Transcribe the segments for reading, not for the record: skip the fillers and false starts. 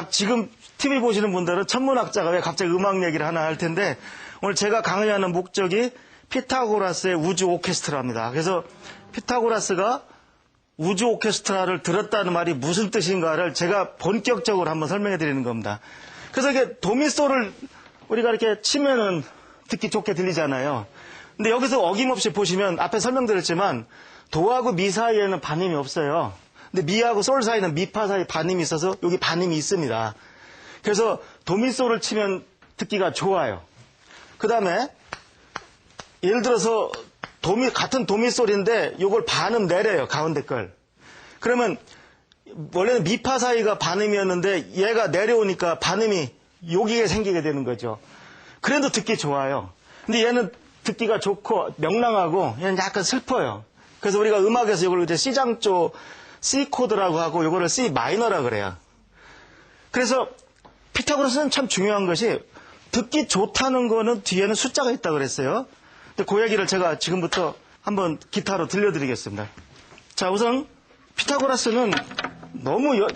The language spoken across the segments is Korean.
지금 TV 보시는 분들은 천문학자가 왜 갑자기 음악 얘기를 하나 할 텐데, 오늘 제가 강의하는 목적이 피타고라스의 우주 오케스트라입니다. 그래서 피타고라스가 우주 오케스트라를 들었다는 말이 무슨 뜻인가를 제가 본격적으로 한번 설명해 드리는 겁니다. 그래서 이게 도미소를 우리가 이렇게 치면은 듣기 좋게 들리잖아요. 근데 여기서 어김없이 보시면 앞에 설명드렸지만 도하고 미 사이에는 반음이 없어요. 근데 미하고 솔 사이는 미파 사이 반음이 있어서 여기 반음이 있습니다. 그래서 도미소를 치면 듣기가 좋아요. 그 다음에 예를 들어서 같은 도미솔인데 이걸 반음 내려요. 가운데 걸. 그러면 원래는 미파 사이가 반음이었는데 얘가 내려오니까 반음이 여기에 생기게 되는 거죠. 그래도 듣기 좋아요. 근데 얘는 듣기가 좋고 명랑하고 얘는 약간 슬퍼요. 그래서 우리가 음악에서 이걸 이제 C장조 C 코드라고 하고 이거를 C 마이너라고 그래요. 그래서 피타고라스는 참 중요한 것이 듣기 좋다는 거는 뒤에는 숫자가 있다고 그랬어요. 근데 그 얘기를 제가 지금부터 한번 기타로 들려드리겠습니다. 자, 우선 피타고라스는 너무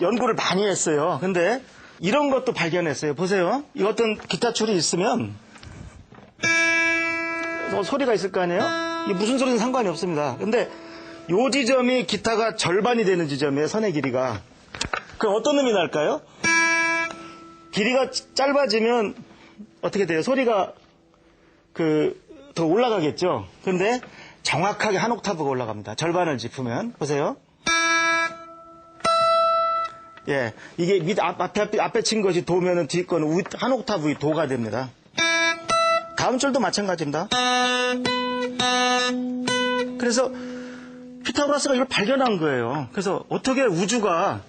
연구를 많이 했어요. 근데 이런 것도 발견했어요. 보세요. 이 어떤 기타 줄이 있으면 소리가 있을 거 아니에요? 이게 무슨 소리는 상관이 없습니다. 근데 요 지점이 기타가 절반이 되는 지점이에요. 선의 길이가. 그럼 어떤 음이 날까요? 길이가 짧아지면 어떻게 돼요? 소리가 더 올라가겠죠? 근데 정확하게 한 옥타브가 올라갑니다. 절반을 짚으면. 보세요. 예. 이게 앞에 친 것이 도면은 뒤 거는 한 옥타브 도가 됩니다. 다음 줄도 마찬가지입니다. 그래서 피타고라스가 이걸 발견한 거예요. 그래서 어떻게 우주가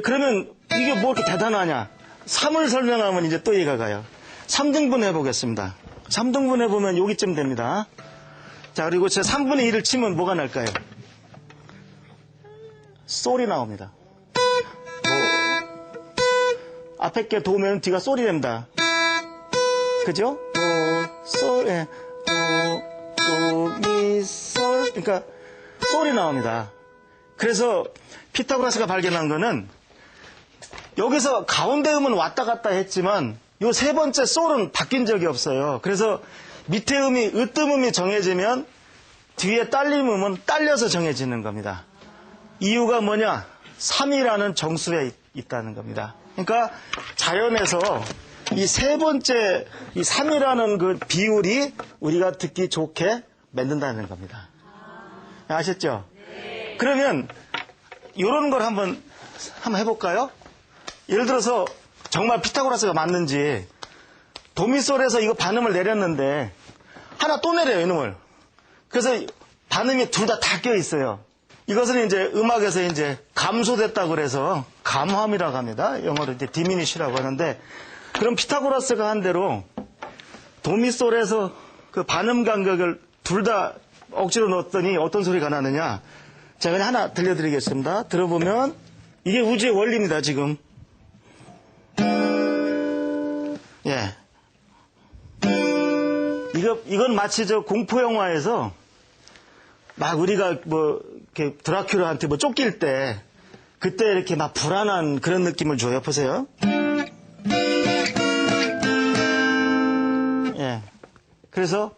그러면 이게 뭐 이렇게 대단하냐? 3을 설명하면 이제 또 이해가 가요. 3등분 해보겠습니다. 3등분 해보면 여기쯤 됩니다. 자, 그리고 제 3분의 1을 치면 뭐가 날까요? 솔이 나옵니다. 앞에 게 도면 뒤가 솔이 됩니다. 그죠? 솔, 예. 도, 미, 솔. 그러니까 솔이 나옵니다. 그래서 피타고라스가 발견한 거는 여기서 가운데 음은 왔다 갔다 했지만 요 세 번째 솔은 바뀐 적이 없어요. 그래서 밑에 음이 으뜸음이 정해지면 뒤에 딸림 음은 딸려서 정해지는 겁니다. 이유가 뭐냐? 3이라는 정수에 있다는 겁니다. 그러니까 자연에서 이 세 번째 이 3이라는 그 비율이 우리가 듣기 좋게 만든다는 겁니다. 아셨죠? 그러면 이런 걸 한번 해볼까요? 예를 들어서 정말 피타고라스가 맞는지 도미솔에서 이거 반음을 내렸는데 하나 또 내려요, 이놈을. 그래서 반음이 둘 다 껴있어요. 이것을 이제 음악에서 이제 감소됐다고 그래서 감함이라고 합니다. 영어로 이제 디미니쉬라고 하는데, 그럼 피타고라스가 한 대로 도미솔에서 그 반음 간격을 둘 다 억지로 넣었더니 어떤 소리가 나느냐? 제가 그냥 하나 들려드리겠습니다. 들어보면 이게 우주의 원리입니다, 지금. 예. 이건 마치 공포 영화에서 막 우리가 이렇게 드라큘라한테 쫓길 때 그때 이렇게 막 불안한 그런 느낌을 줘요. 보세요. 예. 그래서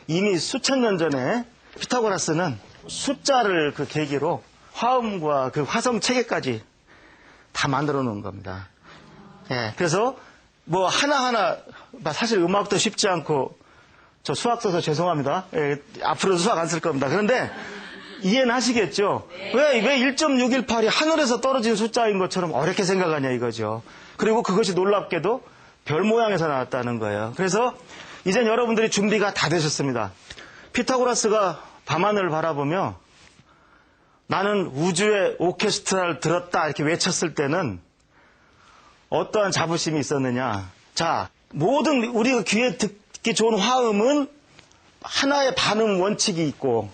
이미 수천 년 전에 피타고라스는 숫자를 그 계기로 화음과 그 화성 체계까지 다 만들어 놓은 겁니다. 예. 그래서 하나하나, 사실 음악도 쉽지 않고, 저 수학 써서 죄송합니다. 예, 앞으로도 수학 안 쓸 겁니다. 그런데 이해는 하시겠죠? 왜 1.618이 하늘에서 떨어진 숫자인 것처럼 어렵게 생각하냐 이거죠. 그리고 그것이 놀랍게도 별 모양에서 나왔다는 거예요. 그래서 이젠 여러분들이 준비가 다 되셨습니다. 피타고라스가 밤하늘을 바라보며 나는 우주의 오케스트라를 들었다 이렇게 외쳤을 때는 어떠한 자부심이 있었느냐. 자, 모든 우리가 귀에 듣기 좋은 화음은 하나의 반음 원칙이 있고,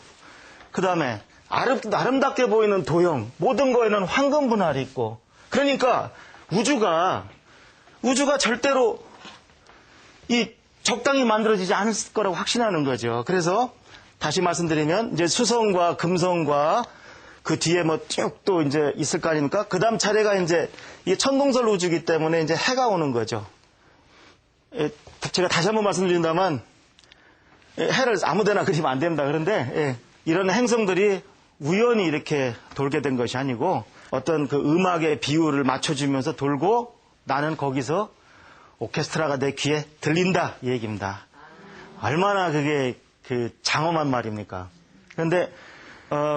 그 다음에 아름답게 보이는 도형, 모든 거에는 황금 분할이 있고, 그러니까 우주가 절대로 적당히 만들어지지 않을 거라고 확신하는 거죠. 그래서 다시 말씀드리면 이제 수성과 금성과 그 뒤에 뭐 쭉 또 이제 있을 거 아닙니까? 그 다음 차례가 이제 이게 천동설 우주기 때문에 이제 해가 오는 거죠. 제가 다시 한번 말씀드린다면 해를 아무데나 그리면 안 됩니다. 그런데 이런 행성들이 우연히 이렇게 돌게 된 것이 아니고 어떤 그 음악의 비율을 맞춰주면서 돌고 나는 거기서 오케스트라가 내 귀에 들린다 이 얘기입니다. 얼마나 그게 그 장엄한 말입니까? 그런데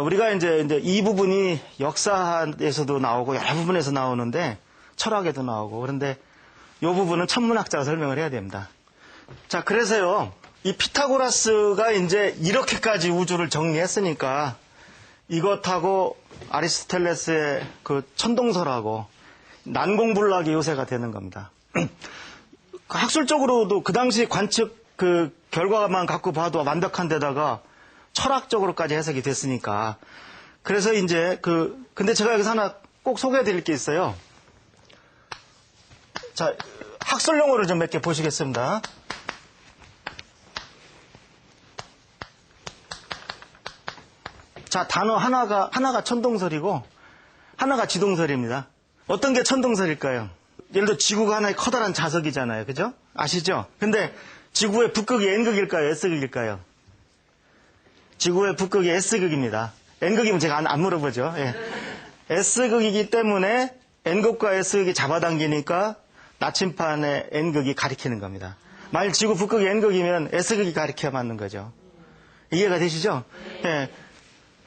우리가 이제 이 부분이 역사에서도 나오고 여러 부분에서 나오는데 철학에도 나오고 그런데 이 부분은 천문학자가 설명을 해야 됩니다. 자, 그래서요 이 피타고라스가 이제 이렇게까지 우주를 정리했으니까 이것하고 아리스토텔레스의 그 천동설하고 난공불락의 요새가 되는 겁니다. 학술적으로도 그 당시 관측 그 결과만 갖고 봐도 완벽한 데다가 철학적으로까지 해석이 됐으니까. 그래서 이제 근데 제가 여기서 하나 꼭 소개해 드릴 게 있어요. 자, 학술 용어를 좀 몇 개 보시겠습니다. 자, 단어 하나가 천동설이고 하나가 지동설입니다. 어떤 게 천동설일까요? 예를 들어 지구가 하나의 커다란 자석이잖아요. 그죠? 아시죠? 근데 지구의 북극이 N극일까요? S극일까요? 지구의 북극이 S극입니다. N극이면 제가 안 물어보죠. 예. S극이기 때문에 N극과 S극이 잡아당기니까 나침판에 N극이 가리키는 겁니다. 만일 지구 북극이 N극이면 S극이 가리켜 맞는 거죠. 이해가 되시죠? 예.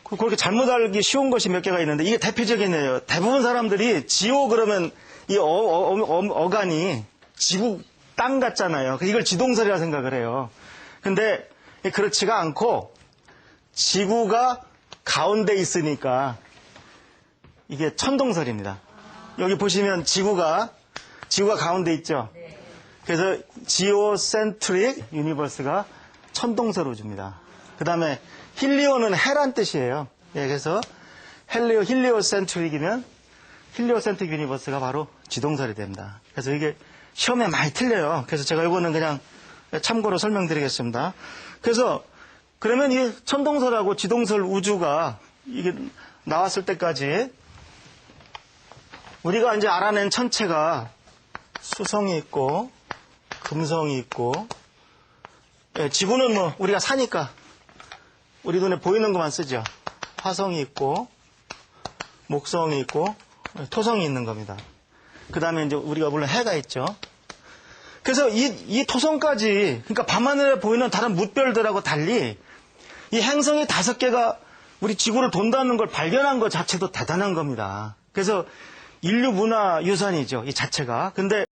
그렇게 잘못 알기 쉬운 것이 몇 개가 있는데 이게 대표적이네요. 대부분 사람들이 지오 그러면 이 어간이 지구 땅 같잖아요. 이걸 지동설이라 생각을 해요. 근데 그렇지가 않고 지구가 가운데 있으니까 이게 천동설입니다. 여기 보시면 지구가 가운데 있죠. 그래서 지오센트릭 유니버스가 천동설 우주입니다. 그 다음에 힐리오는 해란 뜻이에요. 예, 그래서 힐리오센트릭이면 힐리오센트릭 유니버스가 바로 지동설이 됩니다. 그래서 이게 시험에 많이 틀려요. 그래서 제가 이거는 그냥 참고로 설명드리겠습니다. 그래서 그러면 이 천동설하고 지동설 우주가 이게 나왔을 때까지 우리가 이제 알아낸 천체가 수성이 있고 금성이 있고 지구는 뭐 우리가 사니까 우리 눈에 보이는 것만 쓰죠. 화성이 있고 목성이 있고 토성이 있는 겁니다. 그 다음에 이제 우리가 물론 해가 있죠. 그래서 이 토성까지 그러니까 밤하늘에 보이는 다른 뭇별들하고 달리 이 행성이 5개가 우리 지구를 돈다는 걸 발견한 것 자체도 대단한 겁니다. 그래서 인류 문화 유산이죠. 이 자체가. 근데